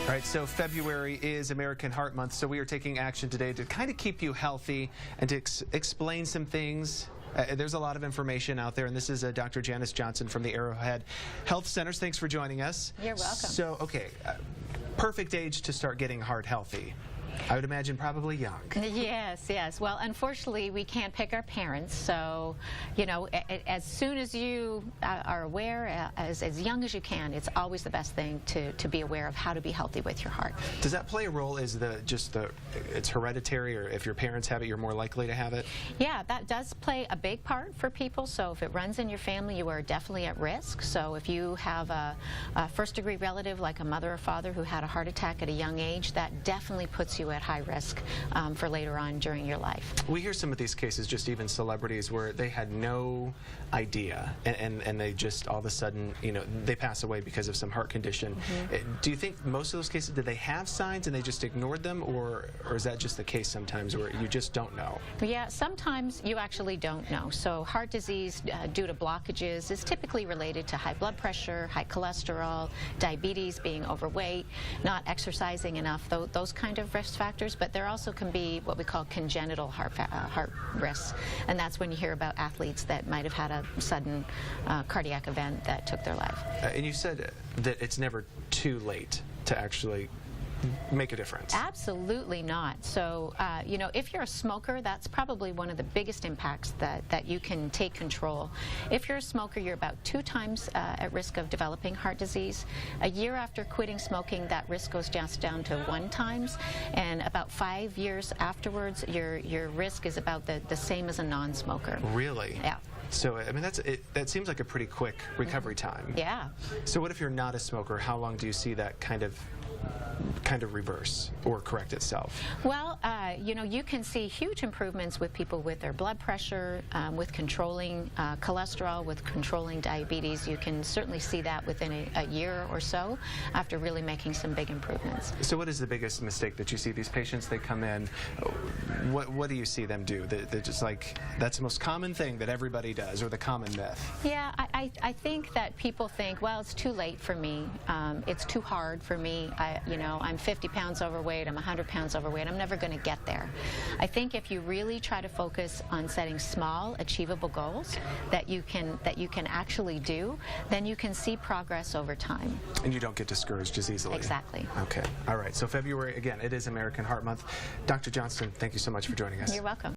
All right, so February is American Heart Month, so we are taking action today to kind of keep you healthy and to explain some things. There's a lot of information out there, and this is Dr. Janice Johnston from the Arrowhead Health Centers. Thanks for joining us. You're welcome. So, okay, perfect age to start getting heart healthy. I would imagine probably young. Yes, yes. Well, unfortunately, we can't pick our parents. So, you know, as soon as you are aware, as young as you can, it's always the best thing to be aware of how to be healthy with your heart. Does that play a role? Is it's hereditary, or if your parents have it, you're more likely to have it? Yeah, that does play a big part for people. So if it runs in your family, you are definitely at risk. So if you have a first-degree relative, like a mother or father, who had a heart attack at a young age, that definitely puts you at high risk for later on during your life. We hear some of these cases, just even celebrities, where they had no idea and they just all of a sudden, you know, they pass away because of some heart condition. Do you think most of those cases, did they have signs and they just ignored them, or is that just the case sometimes where you just don't know? Yeah, sometimes you actually don't know. So heart disease due to blockages is typically related to high blood pressure, high cholesterol, diabetes, being overweight, not exercising enough, those kind of risk factors. But there also can be what we call congenital heart risks, and that's when you hear about athletes that might have had a sudden cardiac event that took their life. And you said that it's never too late to actually make a difference. Absolutely not. So, you know, if you're a smoker, that's probably one of the biggest impacts that you can take control. If you're a smoker, you're about 2 times at risk of developing heart disease. A year after quitting smoking, that risk goes just down to 1 times, and about 5 years afterwards, your risk is about the same as a non-smoker. Really? Yeah. So, I mean, that seems like a pretty quick recovery time. Yeah. So what if you're not a smoker? How long do you see that kind of reverse or correct itself? Well, you know, you can see huge improvements with people with their blood pressure, with controlling cholesterol, with controlling diabetes. You can certainly see that within a year or so after really making some big improvements. So what is the biggest mistake that you see these patients? They come in, what do you see them do? They're just like, that's the most common thing that everybody does, or the common myth? Yeah, I think that people think, well, it's too late for me. It's too hard for me. You know, I'm 50 pounds overweight, I'm 100 pounds overweight, I'm never going to get there. I think if you really try to focus on setting small, achievable goals that you can actually do, then you can see progress over time. And you don't get discouraged as easily. Exactly. Okay. All right. So February, again, it is American Heart Month. Dr. Johnston, thank you so much for joining us. You're welcome.